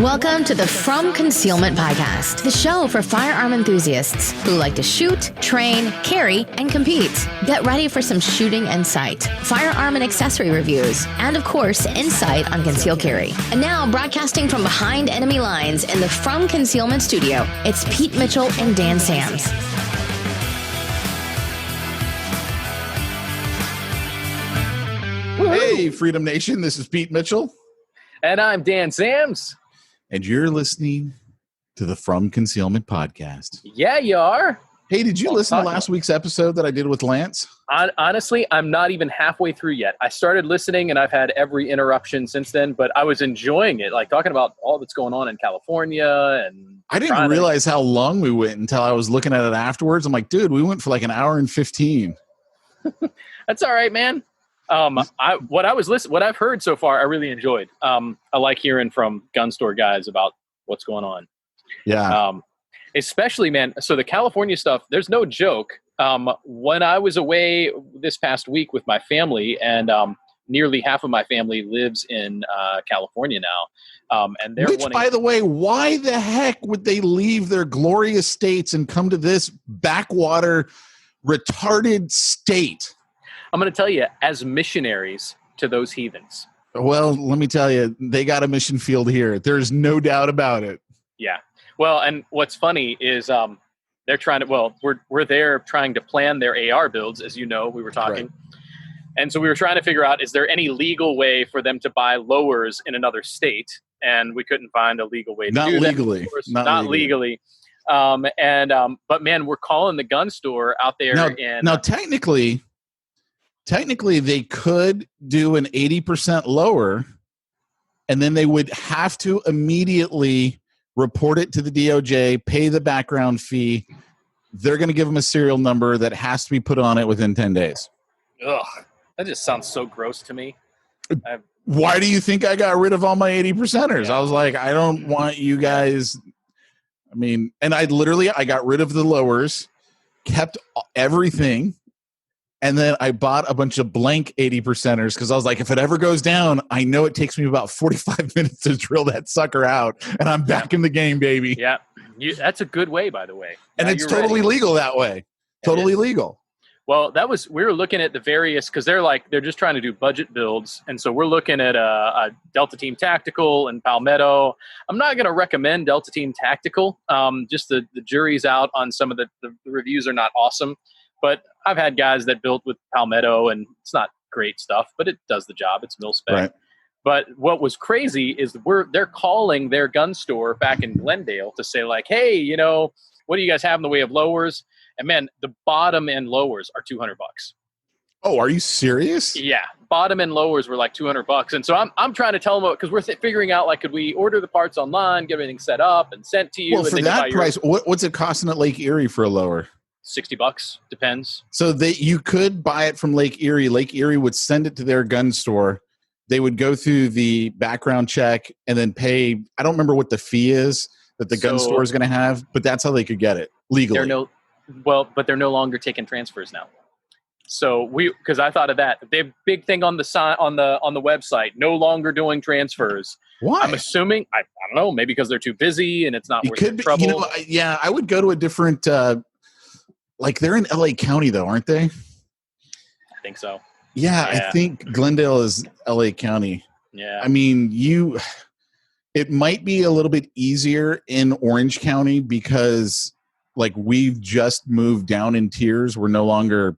Welcome to the From Concealment Podcast, the show for firearm enthusiasts who like to shoot, train, carry, and compete. Get ready for some shooting and sight, firearm and accessory reviews, and of course, insight on conceal carry. And now, broadcasting from behind enemy lines in the From Concealment studio, it's Pete Mitchell and Dan Sams. Hey, Freedom Nation, this is Pete Mitchell. And I'm Dan Sams. And you're listening to the From Concealment Podcast. Yeah, you are. Hey, did you listen to last week's episode that I did with Lance? Honestly, I'm not even halfway through yet. I started listening and I've had every interruption since then, but I was enjoying it, like talking about all that's going on in California. And I didn't realize how long we went until I was looking at it afterwards. I'm like, dude, we went for like an hour and 15. That's all right, man. What I've heard so far, I really enjoyed. I like hearing from gun store guys about what's going on. Yeah. Especially, man. So the California stuff, there's no joke. When I was away this past week with my family, and nearly half of my family lives in California now, and they're by the way, why the heck would they leave their glorious states and come to this backwater, retarded state? I'm going to tell you, as missionaries to those heathens. Well, let me tell you, they got a mission field here. There's no doubt about it. Yeah. Well, and what's funny is they're trying to, we're there trying to plan their AR builds, as you know, we were talking. Right. And so we were trying to figure out, is there any legal way for them to buy lowers in another state? And we couldn't find a legal way to do legally. That. Not legally. But man, we're calling the gun store out there. Now, technically, they could do an 80% lower, and then they would have to immediately report it to the DOJ, pay the background fee. They're going to give them a serial number that has to be put on it within 10 days. Ugh, that just sounds so gross to me. Why do you think I got rid of all my 80%ers? Yeah. I was like, I don't want you guys. I mean, and I got rid of the lowers, kept everything. And then I bought a bunch of blank 80%ers because I was like, if it ever goes down, I know it takes me about 45 minutes to drill that sucker out, and I'm back in the game, baby. Yeah, that's a good way, by the way. And it's totally legal that way. Totally legal. Well, we were looking at the various, because they're just trying to do budget builds. And so we're looking at a Delta Team Tactical and Palmetto. I'm not going to recommend Delta Team Tactical. Just the jury's out on some of the reviews are not awesome. But I've had guys that built with Palmetto, and it's not great stuff, but it does the job. It's mil spec. Right. But what was crazy is they're calling their gun store back in Glendale to say, like, hey, what do you guys have in the way of lowers? And man, the bottom end lowers are $200. Oh, are you serious? Yeah, bottom end lowers were like $200, and so I'm trying to tell them, because we're figuring out, like, could we order the parts online, get everything set up and sent to you? Well, for that price, what's it costing at Lake Erie for a lower? $60, depends. So you could buy it from Lake Erie. Lake Erie would send it to their gun store. They would go through the background check and then pay. I don't remember what the fee is that the gun store is going to have, but that's how they could get it legally. But they're no longer taking transfers now. So because I thought of that, they have big thing on the sign on the website, no longer doing transfers. Why? I'm assuming I don't know, maybe because they're too busy and it's not worth the trouble. I would go to a different. Like, they're in LA County, though, aren't they? I think so. Yeah, I think Glendale is LA County. Yeah. I mean, it might be a little bit easier in Orange County because, like, we've just moved down in tiers. We're no longer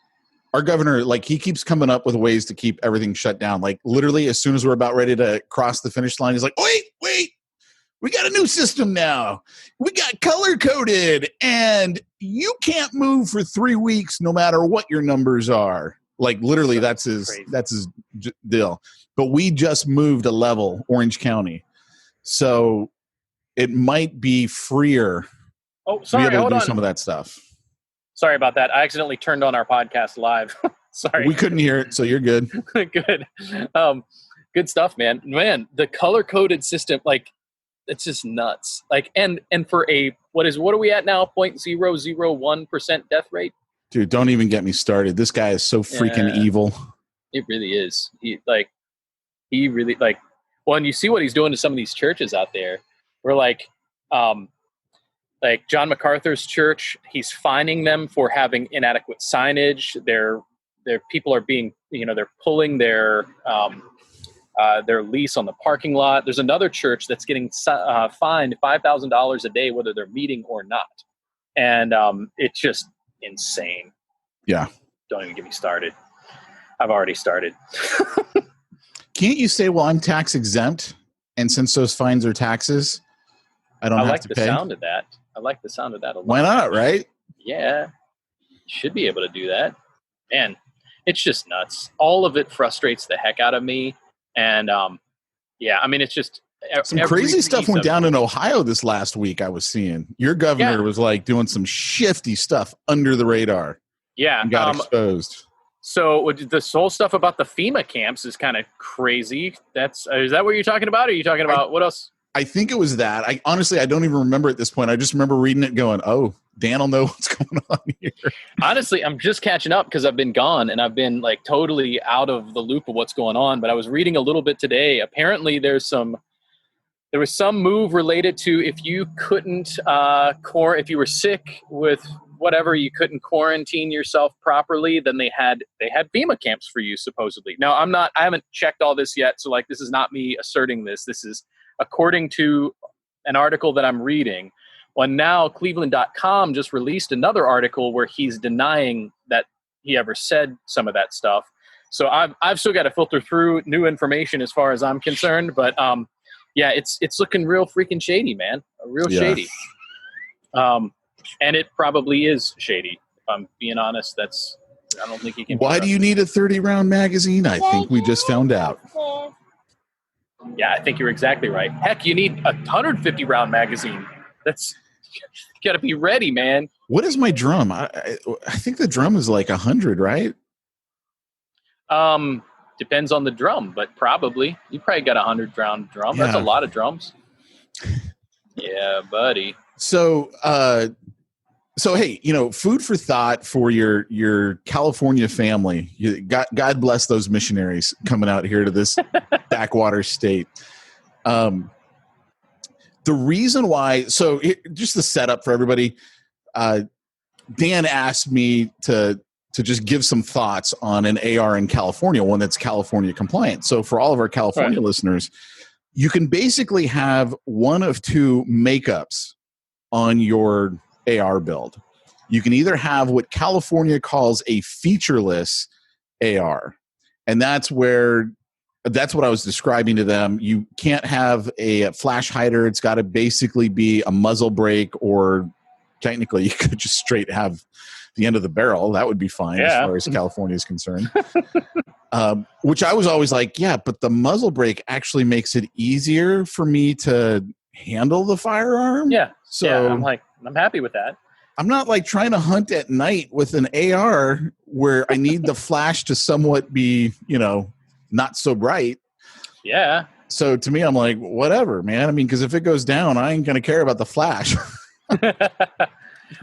– our governor, like, he keeps coming up with ways to keep everything shut down. Like, literally, as soon as we're about ready to cross the finish line, he's like, wait. We got a new system now. We got color-coded, and you can't move for 3 weeks no matter what your numbers are. Like, literally, that's his deal. But we just moved a level, Orange County. So it might be freer to be able to do some of that stuff. Sorry about that. I accidentally turned on our podcast live. Sorry. We couldn't hear it, so you're good. Good. Good stuff, man. Man, the color-coded system, like, it's just nuts. Like, and for what are we at now? 0.001% death rate? Dude, don't even get me started. This guy is so freaking evil. It really is. Well, and you see what he's doing to some of these churches out there. We're like John MacArthur's church, he's fining them for having inadequate signage. Their people are being, they're pulling their lease on the parking lot. There's another church that's getting fined $5,000 a day, whether they're meeting or not. And it's just insane. Yeah. Don't even get me started. I've already started. Can't you say, well, I'm tax exempt, and since those fines are taxes, I don't have to pay? I like the sound of that a lot. Why not, right? Yeah. Should be able to do that. Man, it's just nuts. All of it frustrates the heck out of me. And it's just some crazy stuff went down in Ohio this last week. I was seeing your governor was like doing some shifty stuff under the radar. Yeah. And got exposed. So this whole stuff about the FEMA camps is kind of crazy. Is that what you're talking about? Or are you talking about what else? I think it was that. I don't even remember at this point. I just remember reading it going, oh, Dan will know what's going on here. Honestly, I'm just catching up because I've been gone and I've been like totally out of the loop of what's going on. But I was reading a little bit today. Apparently there was some move related to if you couldn't, if you were sick with whatever, you couldn't quarantine yourself properly, then they had FEMA camps for you, supposedly. Now, I haven't checked all this yet. So like, this is not me asserting this. This is according to an article that I'm reading. Well, now Cleveland.com just released another article where he's denying that he ever said some of that stuff. So I've still got to filter through new information as far as I'm concerned. But it's looking real freaking shady, man. Shady. And it probably is shady. If I'm being honest, I don't think you can. Why do you need a 30-round magazine? I think we just found out. Yeah, I think you're exactly right. Heck, you need a 150-round magazine. That's got to be ready, man. What is my drum? I think the drum is like 100, right? Depends on the drum, but probably. You probably got a 100-round drum. Yeah. That's a lot of drums. Yeah, buddy. So hey, food for thought for your California family. God bless those missionaries coming out here to this backwater state. The reason why, just the setup for everybody, Dan asked me to just give some thoughts on an AR in California, one that's California compliant. So for all of our California listeners, you can basically have one of two makeups on your AR build. You can either have what California calls a featureless AR, and that's what I was describing to them. You can't have a flash hider. It's got to basically be a muzzle brake, or technically you could just straight have the end of the barrel. That would be fine as far as California is concerned. Which I was always like, yeah, but the muzzle brake actually makes it easier for me to handle the firearm. Yeah. So I'm happy with that. I'm not like trying to hunt at night with an AR where I need the flash to somewhat be, not so bright. Yeah. So to me, I'm like, whatever, man. I mean, because if it goes down, I ain't going to care about the flash.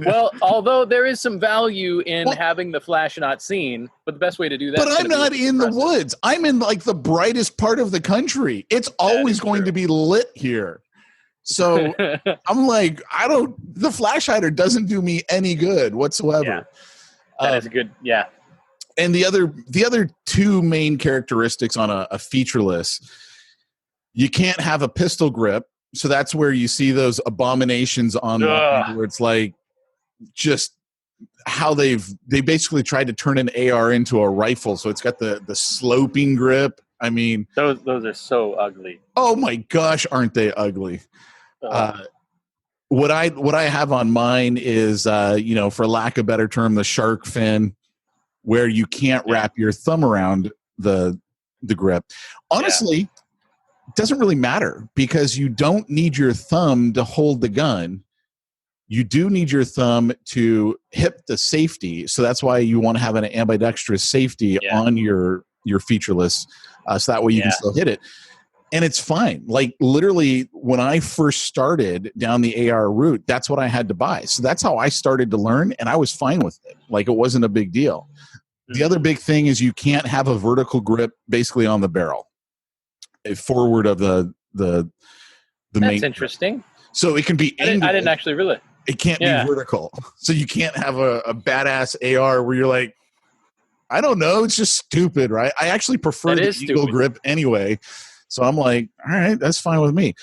Well, although there is some value in having the flash not seen, but the best way to do that. But I'm not in the woods. I'm in like the brightest part of the country. It's always going to be lit here. So I'm like, the flash hider doesn't do me any good whatsoever. Yeah. That is good. Yeah. And the other two main characteristics on a featureless, you can't have a pistol grip. So that's where you see those abominations online where it's like just how they basically tried to turn an AR into a rifle. So it's got the sloping grip. I mean, those are so ugly. Oh my gosh, aren't they ugly? What I have on mine is for lack of a better term, the shark fin, where you can't wrap your thumb around the grip. Honestly, it doesn't really matter because you don't need your thumb to hold the gun. You do need your thumb to hit the safety. So that's why you want to have an ambidextrous safety on your featureless, so that way you can still hit it. And it's fine. Like literally when I first started down the AR route, that's what I had to buy. So that's how I started to learn, and I was fine with it. Like it wasn't a big deal. The other big thing is you can't have a vertical grip basically on the barrel. forward of the That's main. interesting. So it can be angled. I didn't actually realize. It can't be vertical. So you can't have a badass AR where you're like, I don't know, it's just stupid, right? I actually prefer the Eagle grip anyway. So I'm like, all right, that's fine with me.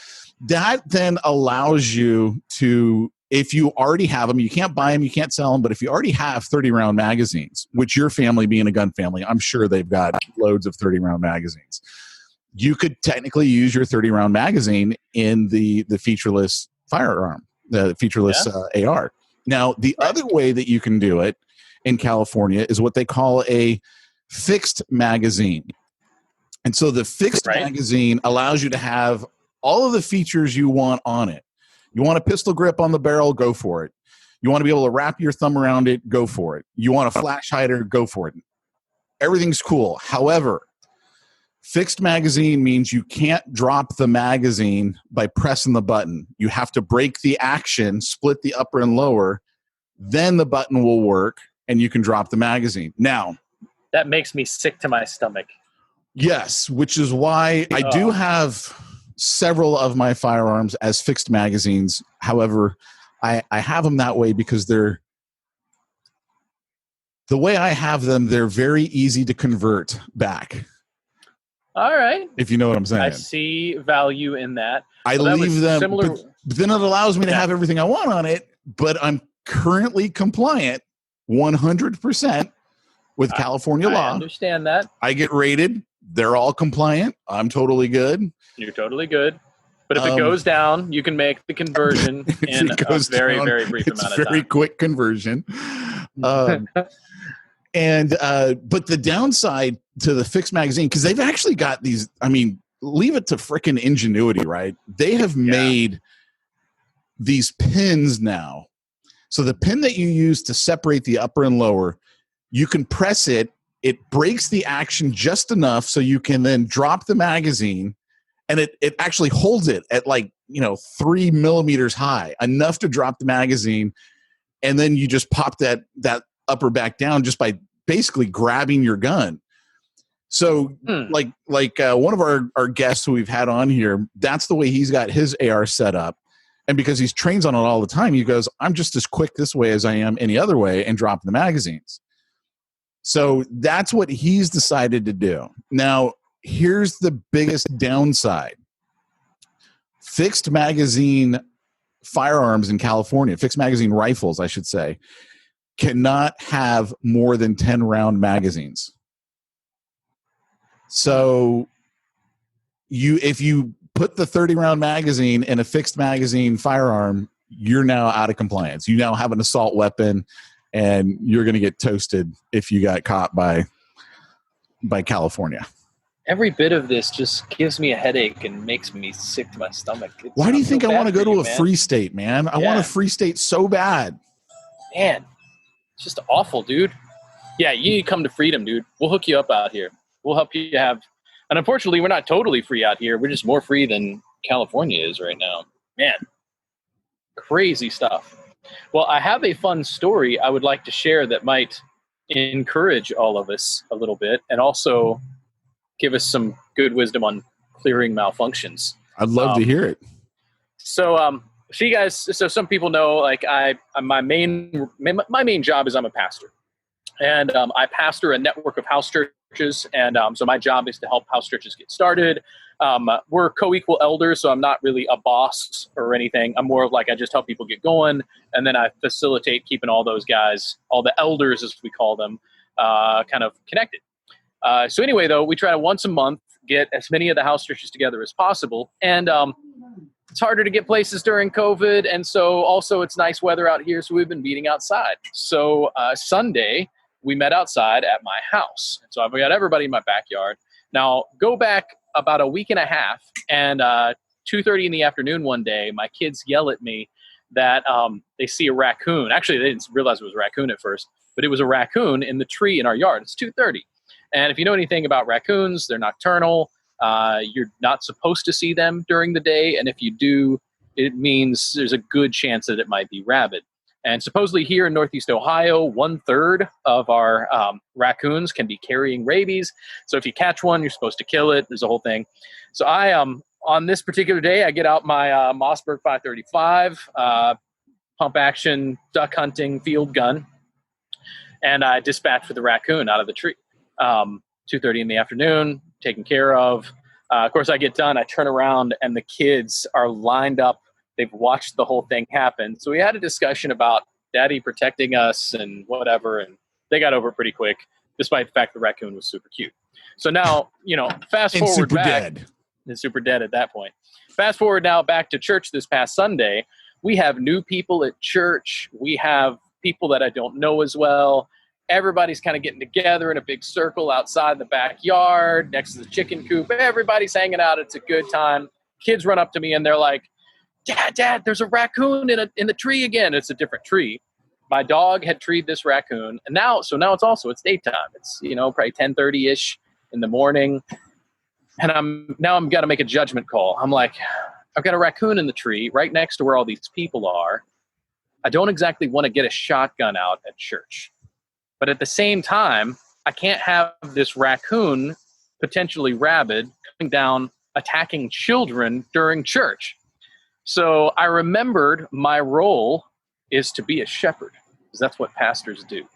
That then allows you to, if you already have them, you can't buy them, you can't sell them, but if you already have 30-round magazines, which your family being a gun family, I'm sure they've got loads of 30-round magazines. You could technically use your 30-round magazine in the featureless firearm, the featureless AR. Now, the other way that you can do it in California is what they call a fixed magazine. And so the fixed magazine allows you to have all of the features you want on it. You want a pistol grip on the barrel, go for it. You want to be able to wrap your thumb around it, go for it. You want a flash hider, go for it. Everything's cool. However, fixed magazine means you can't drop the magazine by pressing the button. You have to break the action, split the upper and lower, then the button will work and you can drop the magazine. Now, that makes me sick to my stomach. Yes, which is why I do have several of my firearms as fixed magazines. However, I have them that way because the way I have them, they're very easy to convert back. All right. If you know what I'm saying. I see value in that. I leave them, but then it allows me to have everything I want on it, but I'm currently compliant 100% with California law. I understand that. I get rated. They're all compliant. I'm totally good. You're totally good. But if it goes down, you can make the conversion in a very, very brief amount of time. It's very quick conversion. But the downside to the fixed magazine, because they've actually got these, I mean, leave it to frickin' ingenuity, right? They have made these pins now. So the pin that you use to separate the upper and lower, you can press it. It breaks the action just enough so you can then drop the magazine, and it actually holds it at 3 millimeters high, enough to drop the magazine, and then you just pop that upper back down just by basically grabbing your gun. So like one of our guests who we've had on here, that's the way he's got his AR set up. And because he trains on it all the time, he goes, I'm just as quick this way as I am any other way, and drop the magazines. So that's what he's decided to do. Now, here's the biggest downside. Fixed magazine firearms in California, fixed magazine rifles, I should say, cannot have more than 10-round magazines. So if you put the 30-round magazine in a fixed magazine firearm, you're now out of compliance. You now have an assault weapon, and you're going to get toasted if you got caught by California. Every bit of this just gives me a headache and makes me sick to my stomach. Why do you think I want to go to a free state, man? I want a free state so bad. Man, it's just awful, dude. Yeah, you need to come to freedom, dude. We'll hook you up out here. We'll help you have... And unfortunately, we're not totally free out here. We're just more free than California is right now. Man, crazy stuff. Well, I have a fun story I would like to share that might encourage all of us a little bit and also give us some good wisdom on clearing malfunctions. I'd love to hear it. So some people know, my main job is I'm a pastor. And I pastor a network of house churches, and so my job is to help house churches get started. We're co-equal elders, so I'm not really a boss or anything. I'm more of I just help people get going, and then I facilitate keeping all those guys, all the elders as we call them, kind of connected. So anyway, though, we try to once a month get as many of the house churches together as possible, and it's harder to get places during COVID, and so also it's nice weather out here, so we've been meeting outside. So Sunday, we met outside at my house. And so I've got everybody in my backyard. Now, go back about a week and a half, and 2:30 in the afternoon one day, my kids yell at me that they see a raccoon. Actually, they didn't realize it was a raccoon at first, but it was a raccoon in the tree in our yard. It's 2:30. And if you know anything about raccoons, they're nocturnal. You're not supposed to see them during the day. And if you do, it means there's a good chance that it might be rabid. And supposedly here in Northeast Ohio, 1/3 of our raccoons can be carrying rabies. So if you catch one, you're supposed to kill it. There's a whole thing. So I on this particular day, I get out my Mossberg 535 pump action duck hunting field gun, and I dispatch for the raccoon out of the tree. 2:30 in the afternoon, taken care of. Of course, I get done. I turn around, and the kids are lined up. They've watched the whole thing happen. So we had a discussion about Daddy protecting us and whatever, and they got over it pretty quick, despite the fact the raccoon was super cute. So now, fast forward super back. dead. And super dead at that point. Fast forward now back to church this past Sunday. We have new people at church. We have people that I don't know as well. Everybody's kind of getting together in a big circle outside the backyard next to the chicken coop. Everybody's hanging out. It's a good time. Kids run up to me and they're like, Dad, there's a raccoon in the tree again. It's a different tree. My dog had treed this raccoon, and now it's daytime. It's probably 10:30ish in the morning, and I'm got to make a judgment call. I'm like, I've got a raccoon in the tree right next to where all these people are. I don't exactly want to get a shotgun out at church, but at the same time, I can't have this raccoon, potentially rabid, coming down attacking children during church. So I remembered my role is to be a shepherd, because that's what pastors do.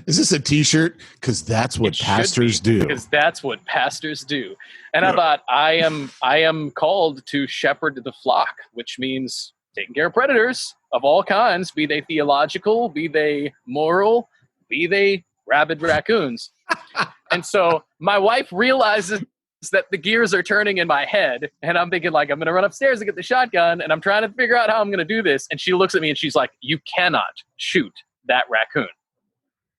Is this a T-shirt? Because that's what pastors do. Because that's what pastors do. And I thought, I am called to shepherd the flock, which means taking care of predators of all kinds, be they theological, be they moral, be they rabid raccoons. And so my wife realizes that the gears are turning in my head, and I'm thinking, like, I'm going to run upstairs and get the shotgun, and I'm trying to figure out how I'm going to do this. And she looks at me and she's like, you cannot shoot that raccoon.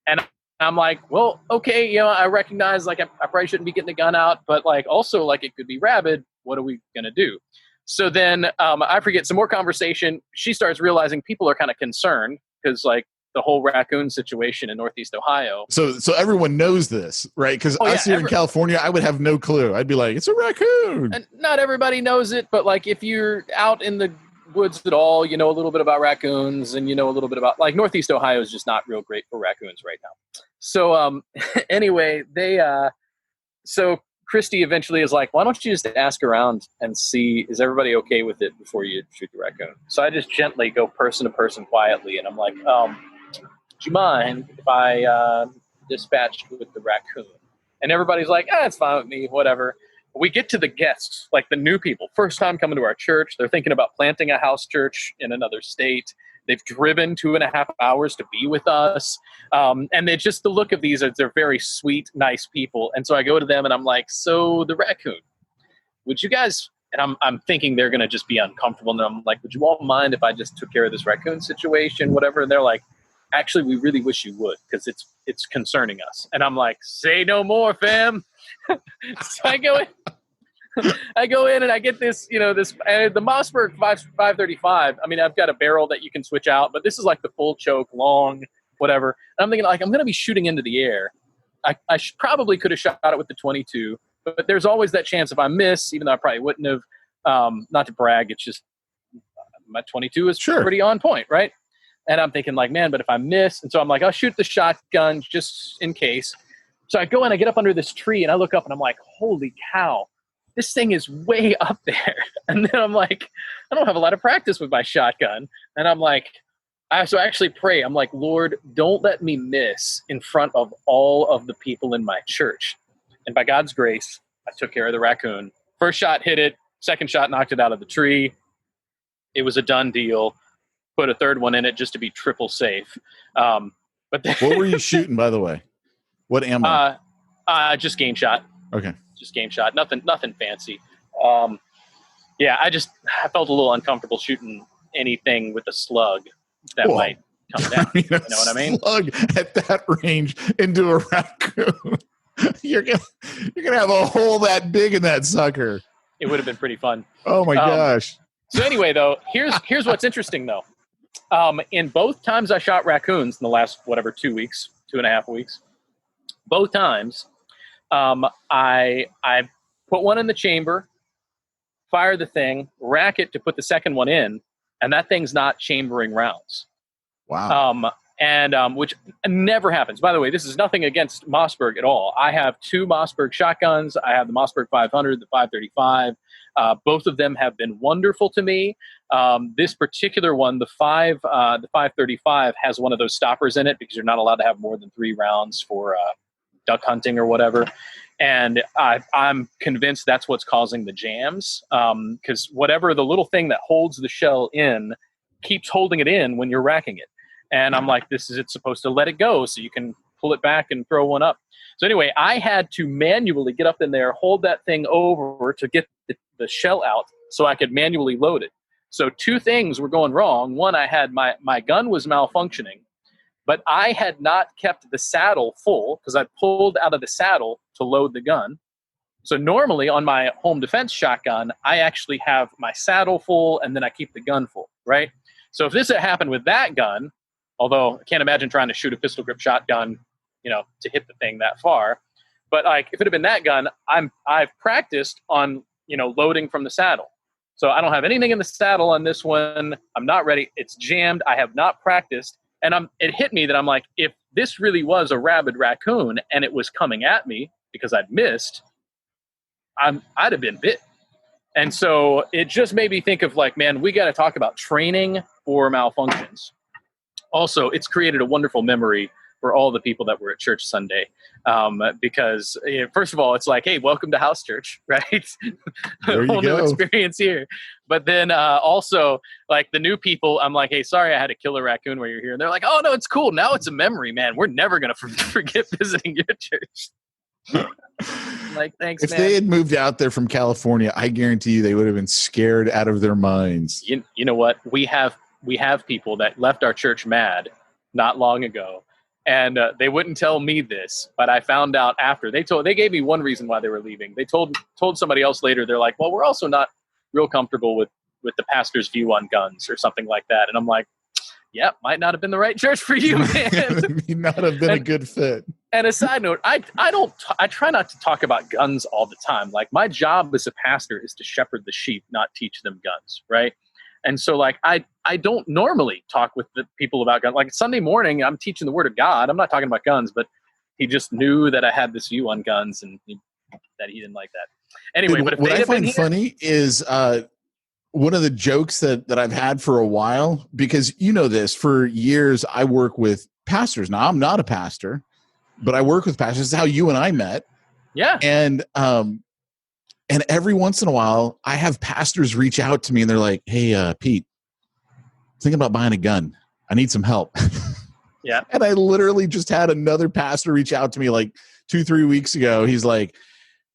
And I'm like, well, okay, I recognize, like, I probably shouldn't be getting the gun out, but, like, also, like, it could be rabid. What are we going to do? So then I forget some more conversation. She starts realizing people are kind of concerned because, like, the whole raccoon situation in Northeast Ohio. So everyone knows this, right? Because us here in California, I would have no clue. I'd be like, it's a raccoon. And not everybody knows it, but, like, if you're out in the woods at all, you know a little bit about raccoons, and you know a little bit about, like, Northeast Ohio is just not real great for raccoons right now. So anyway, so Christy eventually is like, why don't you just ask around and see, is everybody okay with it before you shoot the raccoon? So I just gently go person to person quietly, and I'm like, do you mind if I dispatched with the raccoon? And everybody's like, it's fine with me, whatever. We get to the guests, like the new people, first time coming to our church. They're thinking about planting a house church in another state. They've driven 2.5 hours to be with us. And it's just the look of these, they're very sweet, nice people. And so I go to them and I'm like, so the raccoon, would you guys, and I'm thinking they're going to just be uncomfortable. And I'm like, would you all mind if I just took care of this raccoon situation, whatever? And they're like, actually, we really wish you would, because it's concerning us. And I'm like, say no more, fam. So I go in and I get this, the Mossberg 535. I mean, I've got a barrel that you can switch out, but this is like the full choke, long, whatever. And I'm thinking, like, I'm going to be shooting into the air. I probably could have shot it with the 22, but there's always that chance if I miss, even though I probably wouldn't have. Not to brag, it's just my 22 is pretty on point, right? And I'm thinking, like, man, but if I miss, and so I'm like, I'll shoot the shotgun just in case. So I go and I get up under this tree and I look up and I'm like, holy cow, this thing is way up there. And then I'm like, I don't have a lot of practice with my shotgun. And I'm like, I actually pray. I'm like, Lord, don't let me miss in front of all of the people in my church. And by God's grace, I took care of the raccoon. First shot hit it. Second shot knocked it out of the tree. It was a done deal. Put a third one in it just to be triple safe. But what were you shooting, by the way? What ammo? Just game shot. Okay. Just game shot. Nothing fancy. I felt a little uncomfortable shooting anything with a slug that might come down. You know what I mean? Slug at that range into a raccoon. You're gonna have a hole that big in that sucker. It would have been pretty fun. Oh my gosh. So anyway, though, here's what's interesting though. In both times I shot raccoons in the last 2 weeks, 2.5 weeks, both times, I put one in the chamber, fire the thing, rack it to put the second one in, and that thing's not chambering rounds. Wow. Which never happens. By the way, this is nothing against Mossberg at all. I have 2 Mossberg shotguns. I have the Mossberg 500, the 535. Both of them have been wonderful to me. This particular one, the 535, has one of those stoppers in it because you're not allowed to have more than 3 rounds for duck hunting or whatever. And I'm convinced that's what's causing the jams, because whatever the little thing that holds the shell in keeps holding it in when you're racking it. And I'm like, it's supposed to let it go so you can pull it back and throw one up. So anyway, I had to manually get up in there, hold that thing over to get the shell out so I could manually load it. So 2 things were going wrong. One, I had my gun was malfunctioning, but I had not kept the saddle full because I pulled out of the saddle to load the gun. So normally on my home defense shotgun, I actually have my saddle full and then I keep the gun full, right? So if this had happened with that gun, although I can't imagine trying to shoot a pistol grip shotgun, to hit the thing that far. But like if it had been that gun, I've practiced on, loading from the saddle. So I don't have anything in the saddle on this one. I'm not ready. It's jammed. I have not practiced. And it hit me that I'm like, if this really was a rabid raccoon and it was coming at me because I'd missed, I'd have been bit. And so it just made me think of like, man, we got to talk about training for malfunctions. Also, it's created a wonderful memory for all the people that were at church Sunday. Because first of all, it's like, hey, welcome to house church, right? There you Whole go. new experience here. But then also, like the new people, I'm like, hey, sorry I had to kill a raccoon while you're here. And they're like, oh, no, it's cool. Now it's a memory, man. We're never going to forget visiting your church. Like, thanks, If man. they had moved out there from California, I guarantee you they would have been scared out of their minds. You know what? We have people that left our church mad not long ago. And they wouldn't tell me this, but I found out after. They gave me one reason why they were leaving. They told somebody else later. They're like, well, we're also not real comfortable with the pastor's view on guns or something like that. And I'm like, yeah, might not have been the right church for you, man. May not have been a good fit. And a side note, I try not to talk about guns all the time. Like my job as a pastor is to shepherd the sheep, not teach them guns, right? And so like I don't normally talk with the people about guns. Like Sunday morning, I'm teaching the word of God. I'm not talking about guns, but he just knew that I had this view on guns and that he didn't like that. Anyway, Dude, but if what they I had been find here, funny is one of the jokes that I've had for a while, because this for years, I work with pastors. Now I'm not a pastor, but I work with pastors. This is how you and I met. yeah, And every once in a while, I have pastors reach out to me and they're like, hey, Pete, thinking about buying a gun. I need some help. yeah, And I literally just had another pastor reach out to me like 2-3 weeks ago. He's like,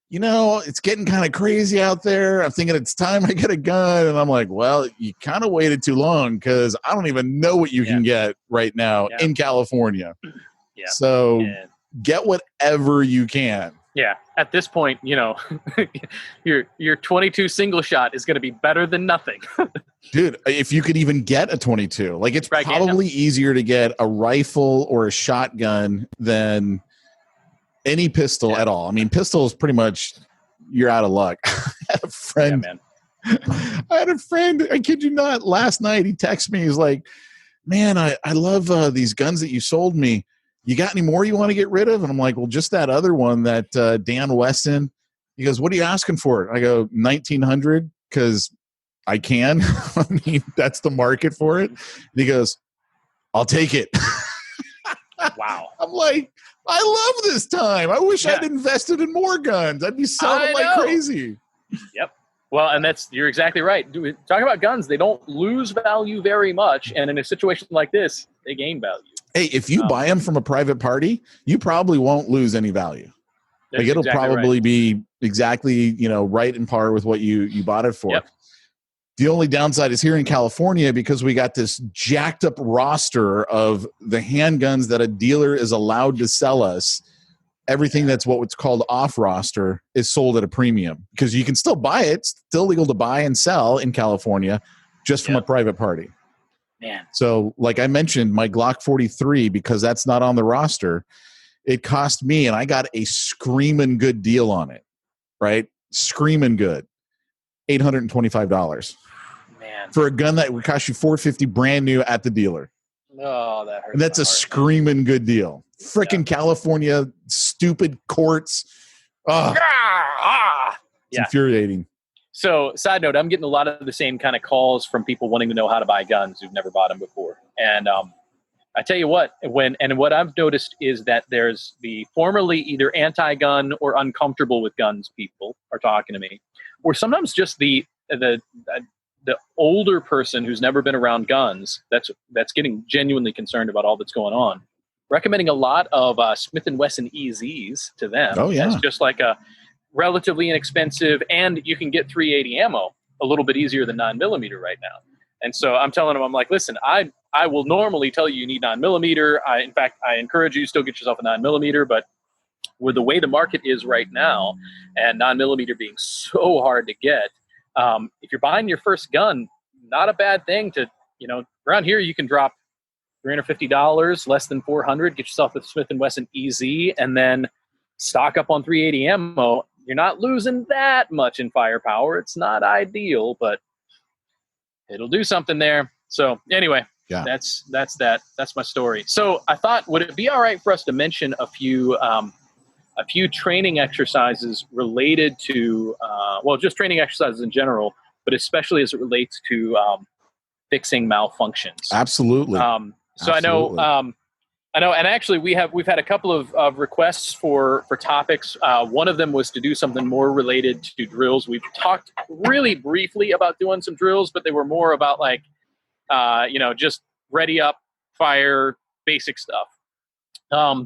it's getting kind of crazy out there. I'm thinking it's time I get a gun. And I'm like, well, you kind of waited too long because I don't even know what you can get right now in California. Yeah. So get whatever you can. Yeah. At this point, your 22 single shot is going to be better than nothing. Dude, if you could even get a 22, like it's Right, probably easier to get a rifle or a shotgun than any pistol at all. I mean, pistol is pretty much, you're out of luck. I had a friend. Yeah, man. I had a friend, I kid you not, last night he texted me. He's like, man, I love these guns that you sold me. You got any more you want to get rid of? And I'm like, well, just that other one that Dan Wesson. He goes, what are you asking for it? I go, 1900 because I can. I mean, that's the market for it. And he goes, I'll take it. Wow. I'm like, I love this time. I wish I'd invested in more guns. I'd be selling like crazy. Yep. Well, and you're exactly right. Talking about guns, they don't lose value very much. And in a situation like this, they gain value. Hey, if you buy them from a private party, you probably won't lose any value. Like it'll probably be exactly, right in par with what you bought it for. Yep. The only downside is here in California, because we got this jacked up roster of the handguns that a dealer is allowed to sell us. Everything that's what's called off roster is sold at a premium because you can still buy it. It's still legal to buy and sell in California just from a private party. Man. So like I mentioned, my Glock 43, because that's not on the roster, it cost me, and I got a screaming good deal on it, right? Screaming good. $825 Man. for a gun that would cost you $450 brand new at the dealer. Oh, that hurts. And that's a screaming good deal. Frickin' California, stupid courts. Oh, it's infuriating. So, side note, I'm getting a lot of the same kind of calls from people wanting to know how to buy guns who've never bought them before. And I tell you what, what I've noticed is that there's the formerly either anti-gun or uncomfortable with guns people are talking to me, or sometimes just the older person who's never been around guns that's getting genuinely concerned about all that's going on. Recommending a lot of Smith & Wesson EZs to them. Oh, yeah. It's just like a relatively inexpensive, and you can get 380 ammo a little bit easier than 9mm right now. And so I'm telling them, I'm like, listen, I will normally tell you need 9mm. In fact, I encourage you to still get yourself a 9mm, but with the way the market is right now and 9mm being so hard to get, if you're buying your first gun, not a bad thing to, around here you can drop $350, less than $400, get yourself a Smith & Wesson EZ, and then stock up on 380 ammo. You're not losing that much in firepower. It's not ideal, but it'll do something there. So anyway, that's that. That's my story. So I thought, would it be all right for us to mention a few training exercises related to, just training exercises in general, but especially as it relates to fixing malfunctions. Absolutely. Absolutely. I know, and actually we've had a couple of requests for topics. One of them was to do something more related to drills. We've talked really briefly about doing some drills, but they were more about like, just ready up, fire, basic stuff.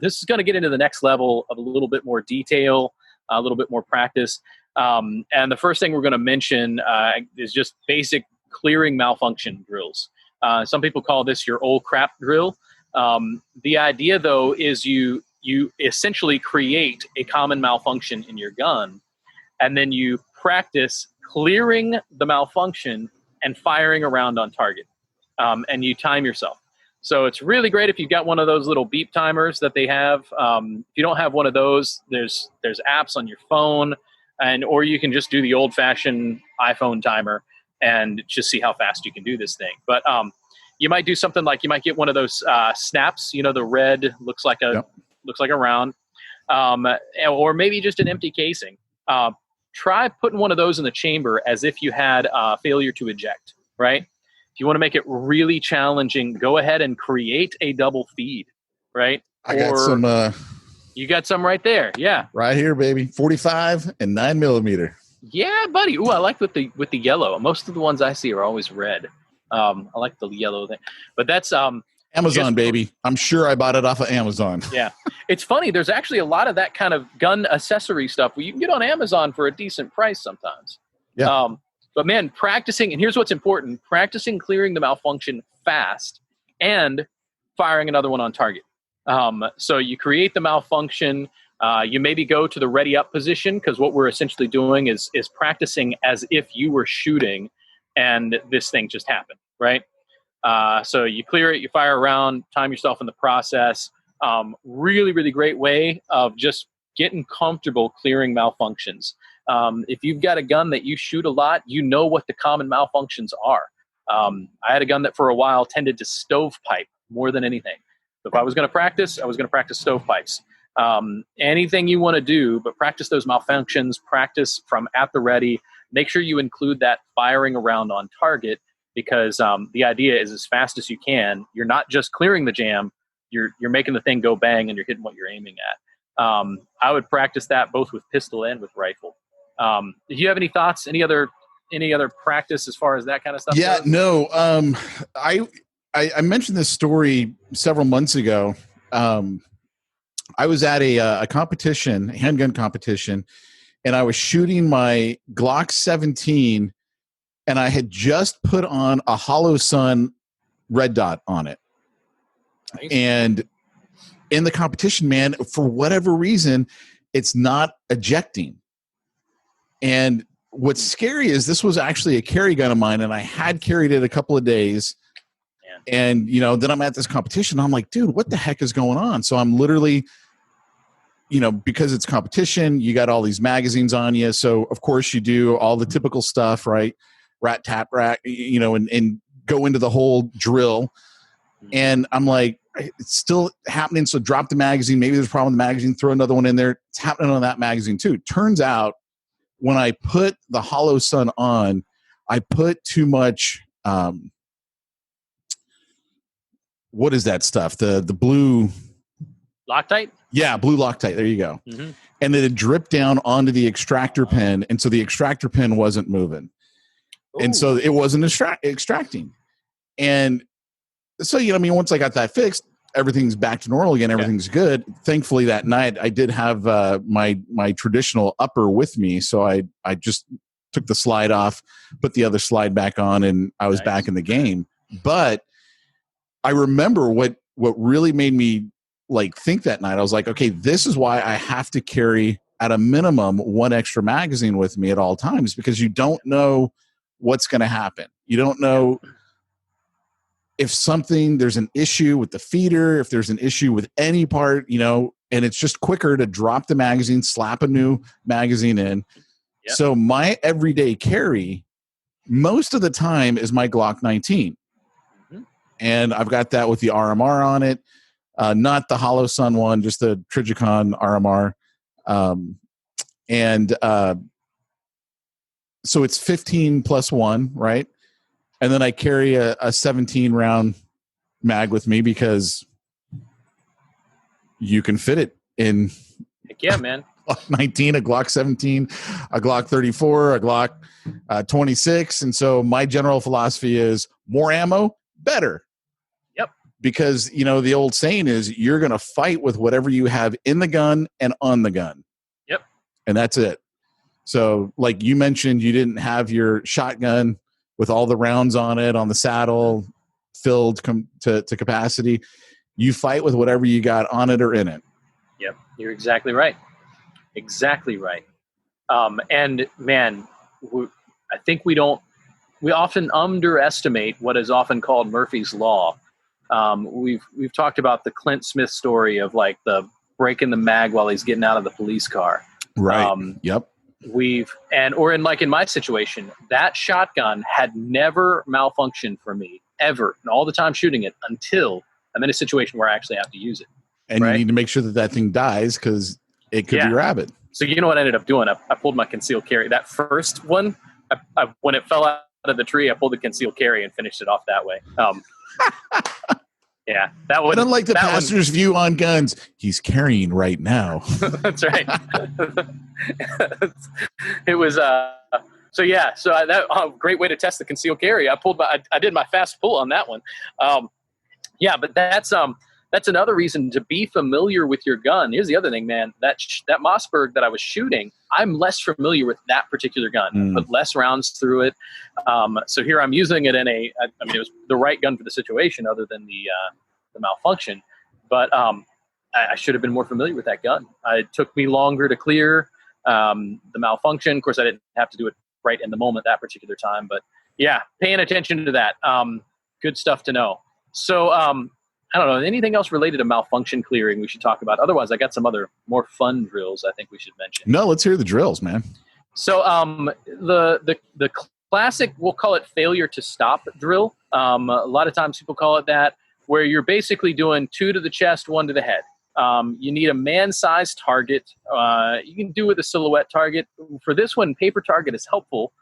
This is going to get into the next level of a little bit more detail, a little bit more practice. And the first thing we're going to mention is just basic clearing malfunction drills. Some people call this your old crap drill. The idea, though, is you essentially create a common malfunction in your gun, and then you practice clearing the malfunction and firing around on target, and you time yourself. So it's really great if you've got one of those little beep timers that they have. If you don't have one of those, there's apps on your phone, or you can just do the old-fashioned iPhone timer and just see how fast you can do this thing. But you might do something like you might get one of those snaps. The red looks like a round, or maybe just an empty casing. Try putting one of those in the chamber as if you had failure to eject. Right. If you want to make it really challenging, go ahead and create a double feed. Right. Got some. You got some right there. Yeah. Right here, baby. 45 and 9mm. Yeah, buddy. Ooh, I like with the yellow. Most of the ones I see are always red. I like the yellow thing, but that's Amazon, baby. I'm sure I bought it off of Amazon. Yeah, it's funny. There's actually a lot of that kind of gun accessory stuff you can get on Amazon for a decent price sometimes. Yeah. But man, practicing, and here's what's important: practicing clearing the malfunction fast and firing another one on target. So you create the malfunction. You maybe go to the ready up position, because what we're essentially doing is practicing as if you were shooting and this thing just happened, right? So you clear it, you fire around, time yourself in the process. Really, really great way of just getting comfortable clearing malfunctions. If you've got a gun that you shoot a lot, you know what the common malfunctions are. I had a gun that for a while tended to stovepipe more than anything. So if I was going to practice, I was going to practice stovepipes. Anything you want to do, but practice those malfunctions, practice from at the ready. Make sure you include that firing around on target, because the idea is as fast as you can. You're not just clearing the jam, you're making the thing go bang and you're hitting what you're aiming at. I would practice that both with pistol and with rifle. Do you have any thoughts? Any other practice as far as that kind of stuff Yeah, goes? no. I mentioned this story several months ago. I was at a competition, a handgun competition, and I was shooting my Glock 17, and I had just put on a Hollow Sun red dot on it. Nice. And in the competition, man, for whatever reason, it's not ejecting. And what's scary is this was actually a carry gun of mine, and I had carried it a couple of days. And, then I'm at this competition. I'm like, dude, what the heck is going on? So I'm literally, because it's competition, you got all these magazines on you. So, of course, you do all the typical stuff, right? Rat, tap, rat, and go into the whole drill. And I'm like, it's still happening. So drop the magazine. Maybe there's a problem with the magazine. Throw another one in there. It's happening on that magazine too. Turns out when I put the Hollow Sun on, I put too much. What is that stuff? The blue Loctite? Yeah, blue Loctite. There you go. Mm-hmm. And then it dripped down onto the extractor pin. And so the extractor pin wasn't moving. Ooh. And so it wasn't extracting. And so, once I got that fixed, everything's back to normal again. Everything's good. Thankfully, that night I did have my traditional upper with me. So I just took the slide off, put the other slide back on, and I was back in the game. But I remember what really made me think that night. I was like, okay, this is why I have to carry at a minimum one extra magazine with me at all times, because you don't know what's going to happen. You don't know if there's an issue with the feeder, if there's an issue with any part, and it's just quicker to drop the magazine, slap a new magazine in. Yep. So my everyday carry most of the time is my Glock 19. Mm-hmm. And I've got that with the RMR on it. Not the Hollow Sun one, just the Trijicon RMR. So it's 15 plus 1, right? And then I carry a 17 round mag with me because you can fit it in. Heck yeah, man. A Glock 19, a Glock 17, a Glock 34, a Glock 26. And so my general philosophy is more ammo, better. Yep. Because, the old saying is you're going to fight with whatever you have in the gun and on the gun. Yep. And that's it. So like you mentioned, you didn't have your shotgun with all the rounds on it, on the saddle, filled to capacity. You fight with whatever you got on it or in it. Yep, you're exactly right. Exactly right. And man, I think we often underestimate what is often called Murphy's Law. We've talked about the Clint Smith story of the breaking the mag while he's getting out of the police car. Right. Yep. In my situation, that shotgun had never malfunctioned for me ever, and all the time shooting it until I'm in a situation where I actually have to use it. And you need to make sure that thing dies because it could be rabid. So you know what I ended up doing? I pulled my concealed carry. That first one, when it fell out of the tree, I pulled the concealed carry and finished it off that way. Yeah, that one. But unlike the pastor's view on guns, he's carrying right now. That's right. It was great way to test the concealed carry. I did my fast pull on that one. But that's another reason to be familiar with your gun. Here's the other thing, man. That Mossberg that I was shooting, I'm less familiar with that particular gun. I put less rounds through it. So here I'm using it it was the right gun for the situation other than the malfunction. But I should have been more familiar with that gun. It took me longer to clear the malfunction. Of course, I didn't have to do it right in the moment that particular time. But yeah, paying attention to that. Good stuff to know. So I don't know, anything else related to malfunction clearing we should talk about? Otherwise, I got some other more fun drills I think we should mention. No, let's hear the drills, man. So the classic, we'll call it failure to stop drill. A lot of times people call it that, where you're basically doing 2 to the chest, 1 to the head. You need a man-sized target. You can do with a silhouette target. For this one, paper target is helpful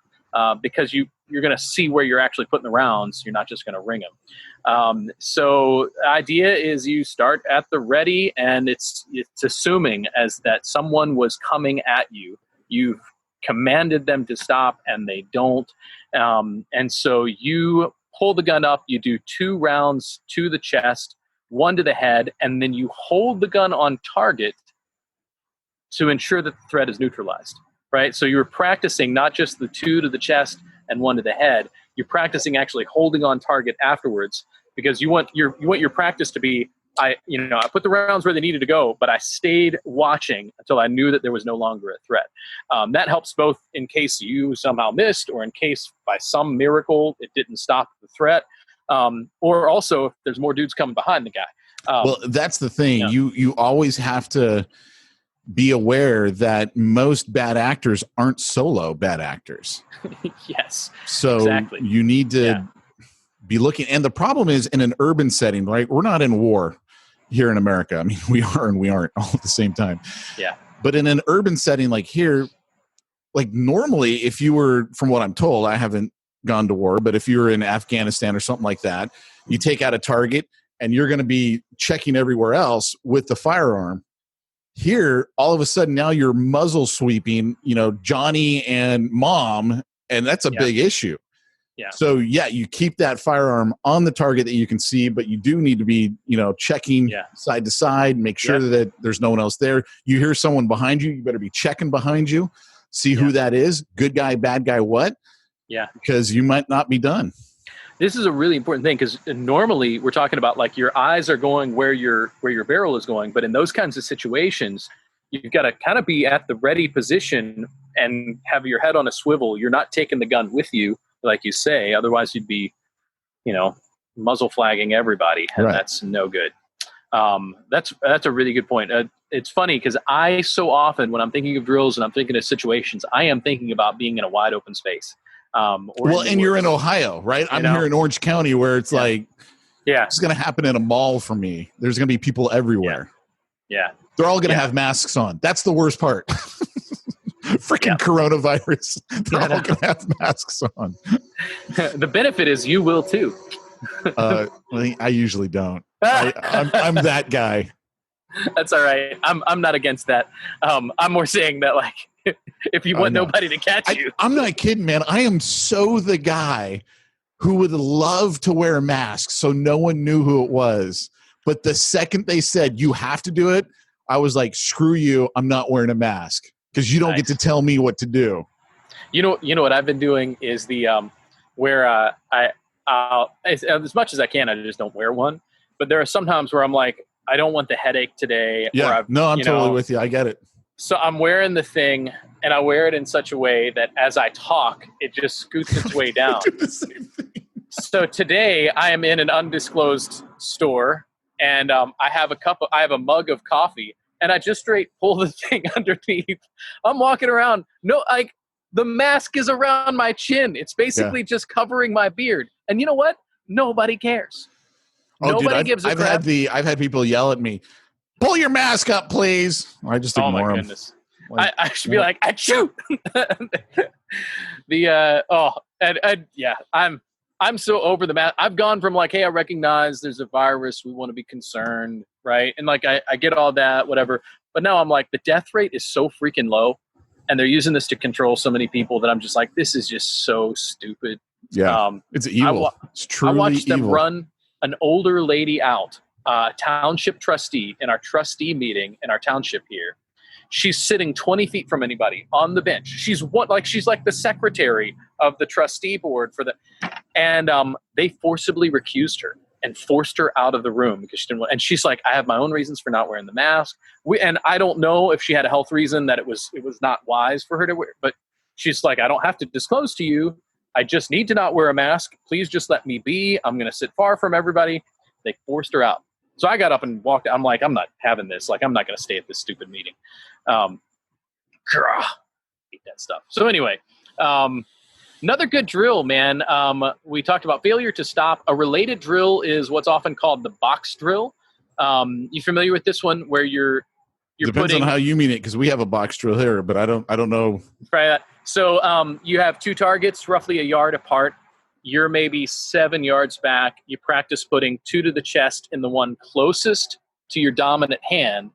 because you're going to see where you're actually putting the rounds. You're not just going to ring them. So the idea is you start at the ready, and it's assuming as that someone was coming at you. You've commanded them to stop, and they don't. And so you pull the gun up. You do 2 rounds to the chest, 1 to the head, and then you hold the gun on target to ensure that the threat is neutralized. Right? So you're practicing not just the 2 to the chest and 1 to the head. You're practicing actually holding on target afterwards, because you want your practice to be, I put the rounds where they needed to go, but I stayed watching until I knew that there was no longer a threat. That helps both in case you somehow missed, or in case by some miracle it didn't stop the threat, or also if there's more dudes coming behind the guy. Well, that's the thing. You always have to be aware that most bad actors aren't solo bad actors. Yes. So exactly. You need to be looking. And the problem is in an urban setting, right? We're not in war here in America. I mean, we are and we aren't all at the same time. Yeah. But in an urban setting like here, like normally if you were, from what I'm told, I haven't gone to war, but if you were in Afghanistan or something like that, you take out a target and you're going to be checking everywhere else with the firearm. Here, all of a sudden now you're muzzle sweeping, Johnny and mom, and that's a big issue. Yeah. So you keep that firearm on the target that you can see, but you do need to be, checking side to side, make sure that there's no one else there. You hear someone behind you, you better be checking behind you, see who that is, good guy, bad guy, what? Yeah. Because you might not be done. This is a really important thing because normally we're talking about like your eyes are going where your barrel is going. But in those kinds of situations, you've got to kind of be at the ready position and have your head on a swivel. You're not taking the gun with you, like you say. Otherwise, you'd be, muzzle flagging everybody. And that's no good. That's a really good point. It's funny because I so often, when I'm thinking of drills and I'm thinking of situations, I am thinking about being in a wide open space. And you're in Ohio, right? I'm here in Orange County where it's like, it's going to happen in a mall for me. There's going to be people everywhere. Yeah. They're all going to have masks on. That's the worst part. Freaking coronavirus. They're all going to have masks on. The benefit is you will too. I usually don't. I'm that guy. That's all right. I'm not against that. I'm more saying that like, if you want nobody to catch you. I'm not kidding, man. I am so the guy who would love to wear a mask so no one knew who it was. But the second they said you have to do it, I was like, screw you. I'm not wearing a mask because you don't get to tell me what to do. You know what I've been doing is the where I'll as much as I can, I just don't wear one. But there are some times where I'm like, I don't want the headache today. Yeah, I'm totally with you. I get it. So I'm wearing the thing, and I wear it in such a way that as I talk, it just scoots its way down. I do the same thing. So today I am in an undisclosed store, and I have a mug of coffee, and I just straight pull the thing underneath. I'm walking around. The mask is around my chin. It's basically just covering my beard. And you know what? Nobody cares. Nobody gives a crap. I've had people yell at me, pull your mask up, please. I just ignore them. Oh my goodness. I should be like, achoo! I'm so over the mask. I've gone from like, hey, I recognize there's a virus. We want to be concerned, right? And like, I get all that, whatever. But now I'm like, the death rate is so freaking low. And they're using this to control so many people that I'm just like, this is just so stupid. Yeah, it's evil. It's truly evil. I watched them run an older lady out, township trustee, in our trustee meeting in our township here. She's sitting 20 feet from anybody on the bench. She's like the secretary of the trustee board and they forcibly recused her and forced her out of the room because she didn't want. And she's like, I have my own reasons for not wearing the mask. And I don't know if she had a health reason that it was not wise for her to wear. But she's like, I don't have to disclose to you. I just need to not wear a mask. Please just let me be. I'm going to sit far from everybody. They forced her out. So I got up and walked. I'm like, I'm not having this. Like, I'm not going to stay at this stupid meeting. Hate that stuff. So anyway, another good drill, man. We talked about failure to stop. A related drill is what's often called the box drill. You familiar with this one where you're depends on how you mean it, because we have a box drill here, but I don't know. Right. So you have two targets roughly a yard apart. You're maybe 7 yards back. You practice putting 2 to the chest in the one closest to your dominant hand,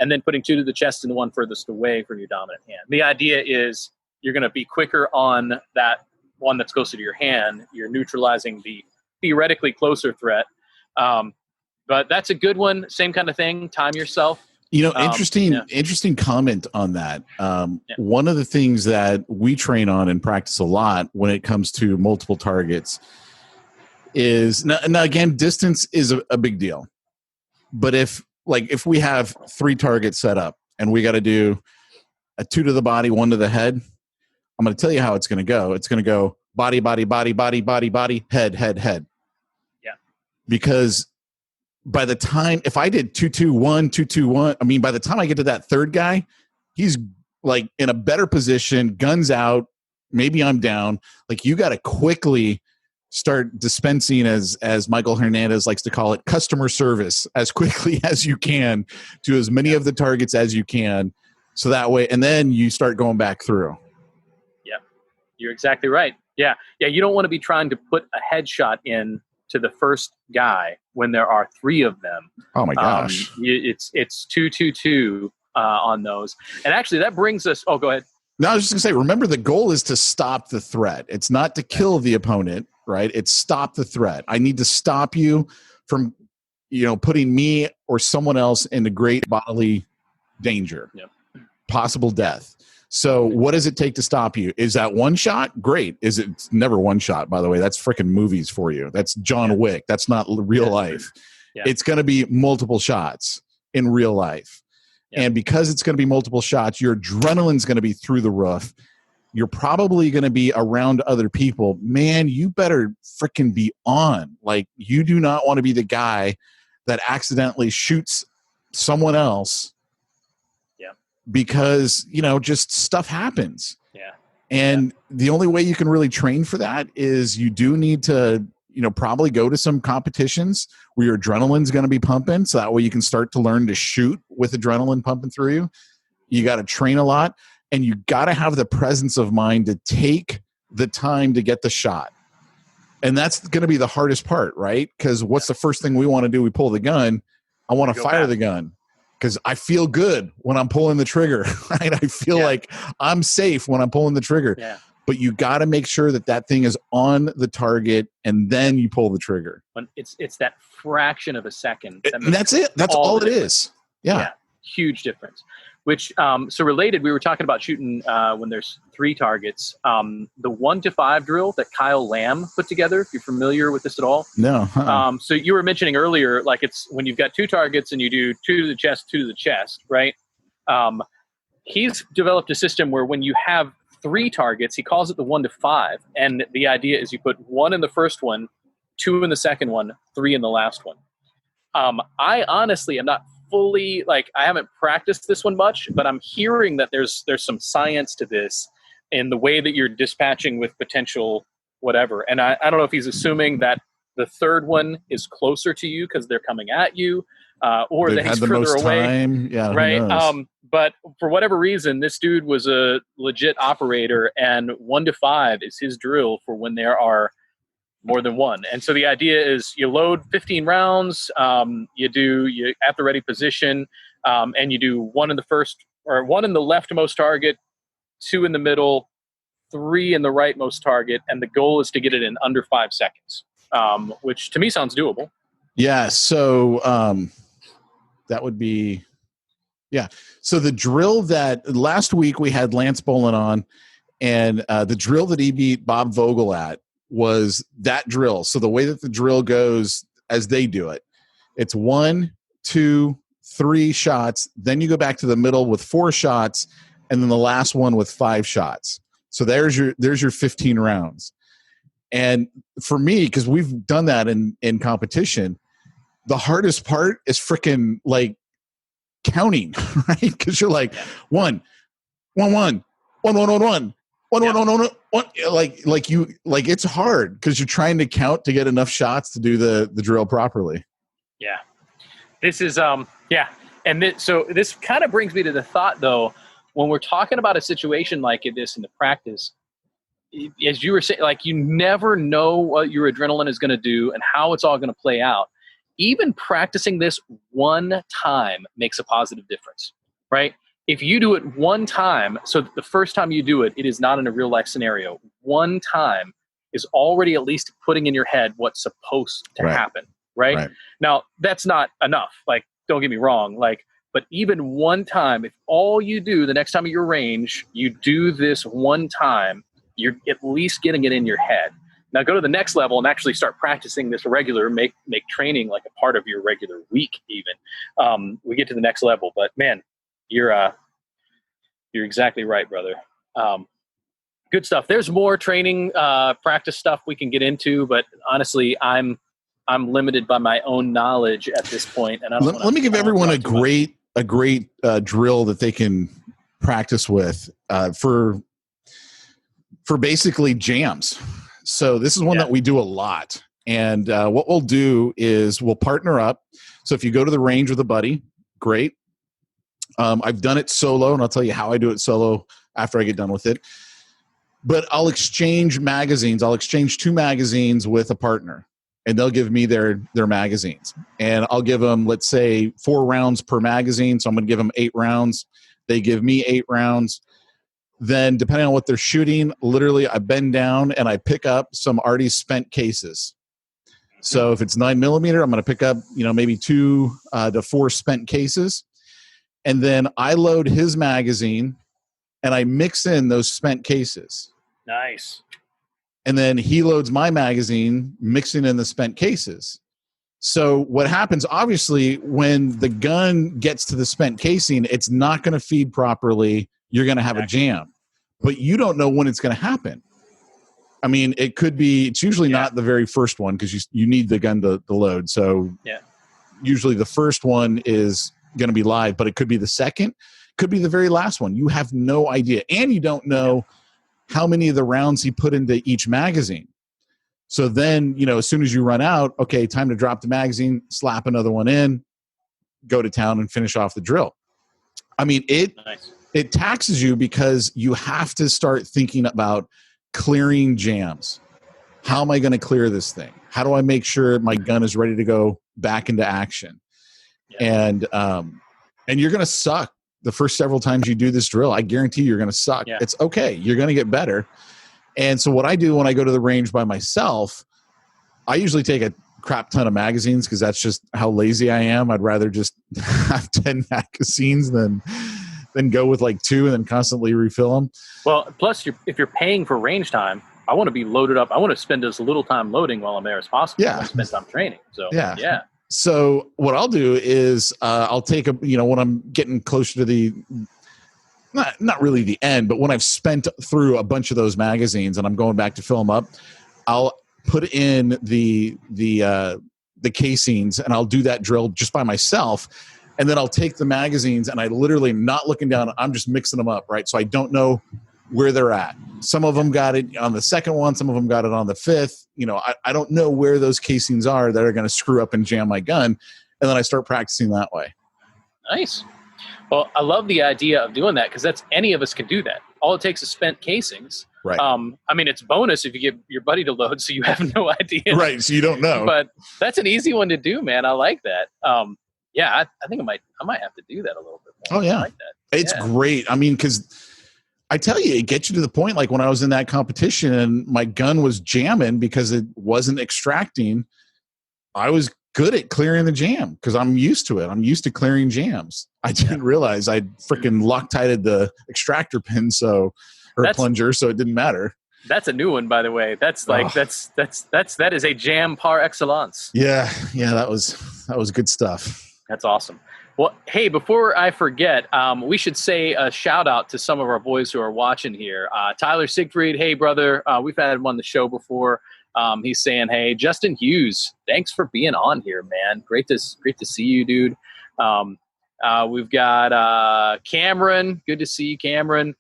and then putting 2 to the chest in the one furthest away from your dominant hand. The idea is you're going to be quicker on that one that's closer to your hand. You're neutralizing the theoretically closer threat. But that's a good one. Same kind of thing. Time yourself. Interesting comment on that. One of the things that we train on and practice a lot when it comes to multiple targets is now again, distance is a big deal. But if we have 3 targets set up and we got to do a 2 to the body, 1 to the head, I'm going to tell you how it's going to go. It's going to go body, body, body, body, body, body, head, head, head. Yeah. Because by the time, if I did 2-2-1, 2-2-1, I mean, by the time I get to that third guy, he's like in a better position, guns out, maybe I'm down. Like, you got to quickly start dispensing, as Michael Hernandez likes to call it, customer service as quickly as you can to as many of the targets as you can. So that way, and then you start going back through. Yeah, you're exactly right. Yeah. You don't want to be trying to put a headshot in to the first guy when there are 3 of them. Oh my gosh. It's 2-2-2 on those. And actually that brings us, go ahead. No, I was just gonna say, remember the goal is to stop the threat. It's not to kill the opponent, right? It's stop the threat. I need to stop you from, putting me or someone else into great bodily danger, possible death. So what does it take to stop you? Is that one shot? Great. It's never one shot, by the way. That's freaking movies for you. That's John Wick. That's not real life. Yeah. It's going to be multiple shots in real life. And because it's going to be multiple shots, your adrenaline's going to be through the roof. You're probably going to be around other people. Man, you better freaking be on. Like, you do not want to be the guy that accidentally shoots someone else because, just stuff happens. Yeah. And the only way you can really train for that is you do need to, probably go to some competitions where your adrenaline's going to be pumping. So that way you can start to learn to shoot with adrenaline pumping through you. You got to train a lot, and you got to have the presence of mind to take the time to get the shot. And that's going to be the hardest part, right? Because what's the first thing we want to do? We pull the gun. I want to fire the gun because I feel good when I'm pulling the trigger, right? I feel like I'm safe when I'm pulling the trigger. Yeah. But you got to make sure that thing is on the target, and then you pull the trigger. It's that fraction of a second. And that's it. That's all it is. Yeah. Huge difference. Which, so related, we were talking about shooting when there's 3 targets. The 1-5 drill that Kyle Lamb put together, if you're familiar with this at all. No. So you were mentioning earlier, like it's when you've got 2 targets and you do 2 to the chest, 2 to the chest, right? He's developed a system where when you have 3 targets, he calls it the 1-5. And the idea is you put 1 in the first one, 2 in the second one, 3 in the last one. I honestly am not fully, I haven't practiced this one much, but I'm hearing that there's some science to this in the way that you're dispatching with potential whatever. And I don't know if he's assuming that the third one is closer to you because they're coming at you, or that he's further away. Yeah, right. But for whatever reason, this dude was a legit operator, and 1-5 is his drill for when there are more than 1. And so the idea is you load 15 rounds, you at the ready position, and you do 1 in the first, or 1 in the leftmost target, 2 in the middle, 3 in the rightmost target, and the goal is to get it in under 5 seconds, which to me sounds doable. Yeah. So that would be, So the drill that last week we had Lance Bolin on, and the drill that he beat Bob Vogel at was that drill. So the way that the drill goes as they do it, it's 1, 2, 3 shots. Then you go back to the middle with 4 shots, and then the last one with 5 shots. So there's your 15 rounds. And for me, because we've done that in competition, the hardest part is freaking counting, right? Because you're like 1, 1, 1, 1, 1, 1, 1. It's hard because you're trying to count to get enough shots to do the drill properly. Yeah. This is so this kind of brings me to the thought, though, when we're talking about a situation like this in the practice, as you were saying, you never know what your adrenaline is going to do and how it's all going to play out. Even practicing this one time makes a positive difference, right? If you do it one time, so the first time you do it, it is not in a real life scenario. One time is already at least putting in your head what's supposed to happen, right? Now, that's not enough. Don't get me wrong. But even one time, if all you do the next time at your range, you do this one time, you're at least getting it in your head. Now go to the next level and actually start practicing this regular, make training like a part of your regular week even. We get to the next level, but man, you're exactly right, brother. Good stuff. There's more training, practice stuff we can get into, but honestly, I'm limited by my own knowledge at this point. And let me give everyone a great drill that they can practice with for basically jams. So this is one that we do a lot. And what we'll do is we'll partner up. So if you go to the range with a buddy, great. I've done it solo, and I'll tell you how I do it solo after I get done with it. But I'll exchange magazines. I'll exchange 2 magazines with a partner, and they'll give me their magazines. And I'll give them, let's say, 4 rounds per magazine. So I'm going to give them 8 rounds. They give me 8 rounds. Then, depending on what they're shooting, literally I bend down and I pick up some already spent cases. So if it's 9mm, I'm going to pick up, maybe 2 to 4 spent cases. And then I load his magazine and I mix in those spent cases. Nice. And then he loads my magazine, mixing in the spent cases. So what happens, obviously, when the gun gets to the spent casing, it's not going to feed properly. You're going to have a jam. But you don't know when it's going to happen. I mean, it's usually not the very first one because you need the gun to load. So usually the first one is going to be live, but it could be the second, could be the very last one. You have no idea. And you don't know how many of the rounds he put into each magazine. So then, as soon as you run out, okay, time to drop the magazine, slap another one in, go to town and finish off the drill. I mean, it taxes you because you have to start thinking about clearing jams. How am I going to clear this thing? How do I make sure my gun is ready to go back into action? And you're going to suck the first several times you do this drill. I guarantee you're going to suck. It's okay. You're going to get better. And so what I do when I go to the range by myself, I usually take a crap ton of magazines because that's just how lazy I am. I'd rather just have 10 magazines than go with like 2 and then constantly refill them. Well, plus if you're paying for range time, I want to be loaded up. I want to spend as little time loading while I'm there as possible. Yeah. I want to spend time training. So yeah. So what I'll do is I'll take when I'm getting closer to the, not really the end, but when I've spent through a bunch of those magazines and I'm going back to fill them up, I'll put in the casings and I'll do that drill just by myself. And then I'll take the magazines and I literally not looking down. I'm just mixing them up, right? So I don't know where they're at. Some of them got it on the second one. Some of them got it on the 5th. I don't know where those casings are that are going to screw up and jam my gun. And then I start practicing that way. Nice. Well, I love the idea of doing that because any of us can do that. All it takes is spent casings. Right. I mean, it's bonus if you get your buddy to load, so you have no idea. Right. So you don't know. But that's an easy one to do, man. I like that. I think I might have to do that a little bit more. Oh yeah. I like that. It's great. I mean, because I tell you, it gets you to the point like when I was in that competition and my gun was jamming because it wasn't extracting, I was good at clearing the jam because I'm used to it. I'm used to clearing jams. I didn't realize I freaking Loctited the extractor pin plunger, so it didn't matter. That's a new one, by the way. That's like that is a jam par excellence. Yeah, that was good stuff. That's awesome. Well, hey, before I forget, we should say a shout out to some of our boys who are watching here. Tyler Siegfried, hey brother, we've had him on the show before. He's saying, hey, Justin Hughes, thanks for being on here, man. Great to see you, dude. We've got Cameron. Good to see you, Cameron.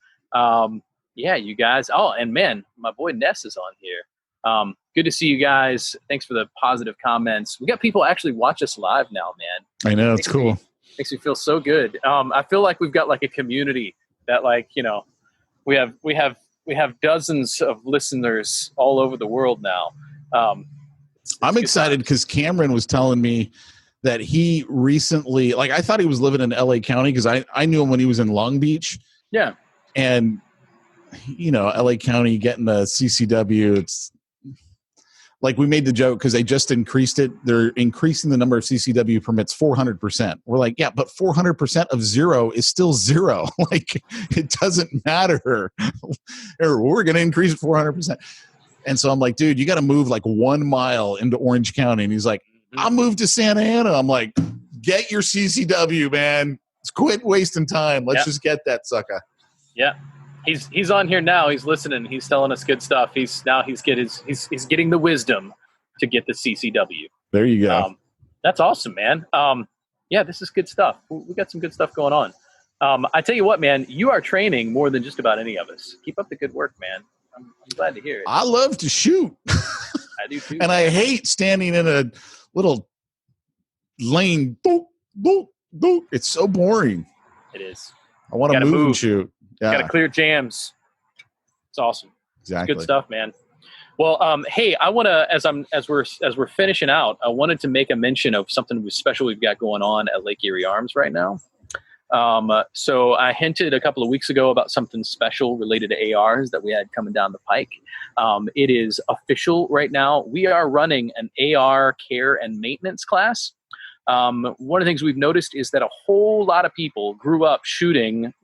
You guys. Oh, and man, my boy Ness is on here. Good to see you guys. Thanks for the positive comments. We got people actually watch us live now, man. I know, it's cool. Makes me feel so good. I feel like we've got like a community that we have dozens of listeners all over the world now. I'm excited because Cameron was telling me that he recently, I thought he was living in LA County because I knew him when he was in Long Beach. Yeah. And, LA County getting a CCW, it's like we made the joke because they just increased it. They're increasing the number of CCW permits 400%. We're like, yeah, but 400% of 0 is still 0. It doesn't matter. We're going to increase it 400%. And so I'm like, dude, you got to move 1 mile into Orange County. And he's like, I'll move to Santa Ana. I'm like, get your CCW, man. Let's quit wasting time. Let's just get that sucker. Yeah. He's on here now. He's listening. He's telling us good stuff. He's getting the wisdom to get the CCW. There you go. That's awesome, man. This is good stuff. We got some good stuff going on. I tell you what, man, you are training more than just about any of us. Keep up the good work, man. I'm glad to hear it. I love to shoot. I do too. And I hate standing in a little lane. Boop, boop, boop. It's so boring. It is. I want to move and shoot. Yeah. Got to clear jams. It's awesome. Exactly. It's good stuff, man. Well, hey, I want to, as we're finishing out, I wanted to make a mention of something special we've got going on at Lake Erie Arms right now. So I hinted a couple of weeks ago about something special related to ARs that we had coming down the pike. It is official right now. We are running an AR care and maintenance class. One of the things we've noticed is that a whole lot of people grew up shooting,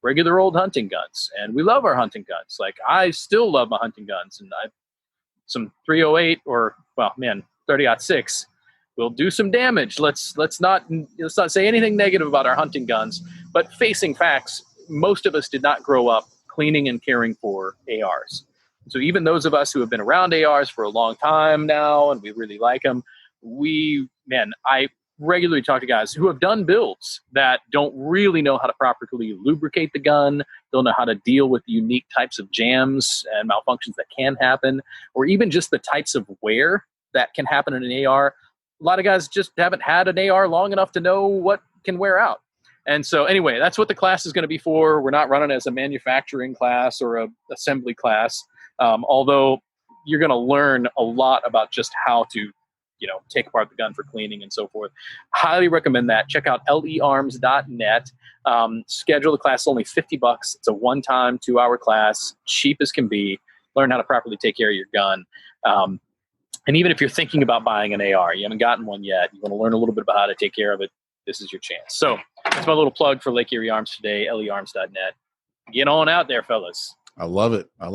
regular old hunting guns, and we love our hunting guns. Like, I still love my hunting guns, and some 308 or 30-06 will do some damage. Let's not say anything negative about our hunting guns, but facing facts, most of us did not grow up cleaning and caring for ARs. So even those of us who have been around ARs for a long time now and we really like them, I regularly talk to guys who have done builds that don't really know how to properly lubricate the gun, don't know how to deal with the unique types of jams and malfunctions that can happen, or even just the types of wear that can happen in an AR. A lot of guys just haven't had an AR long enough to know what can wear out. And so anyway, that's what the class is going to be for. We're not running as a manufacturing class or a assembly class, although you're going to learn a lot about just how to take apart the gun for cleaning and so forth. Highly recommend that. Check out learms.net. Schedule the class, only $50. It's a one-time 2-hour class, cheap as can be. Learn how to properly take care of your gun. And even if you're thinking about buying an AR, you haven't gotten one yet, you want to learn a little bit about how to take care of it, this is your chance. So that's my little plug for Lake Erie Arms today, learms.net. Get on out there, fellas. I love it. Yeah.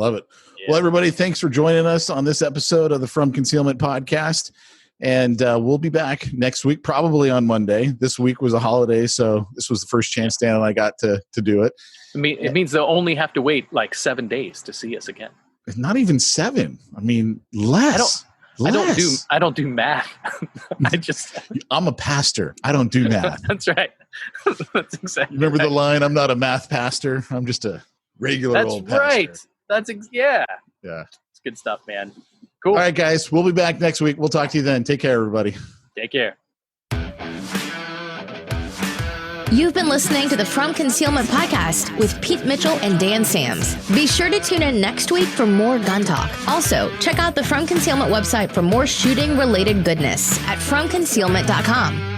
Well, everybody, thanks for joining us on this episode of the From Concealment podcast. And we'll be back next week, probably on Monday. This week was a holiday, so this was the first chance Dan and I got to do it. It means they'll only have to wait like 7 days to see us again. Not even 7. I mean, less. I don't do math. I'm a pastor. I don't do math. That's right. That's exactly. Remember right. the line? I'm not a math pastor. I'm just a regular old pastor. That's right. Yeah. It's good stuff, man. Cool. All right, guys. We'll be back next week. We'll talk to you then. Take care, everybody. Take care. You've been listening to the From Concealment podcast with Pete Mitchell and Dan Sams. Be sure to tune in next week for more gun talk. Also, check out the From Concealment website for more shooting-related goodness at FromConcealment.com.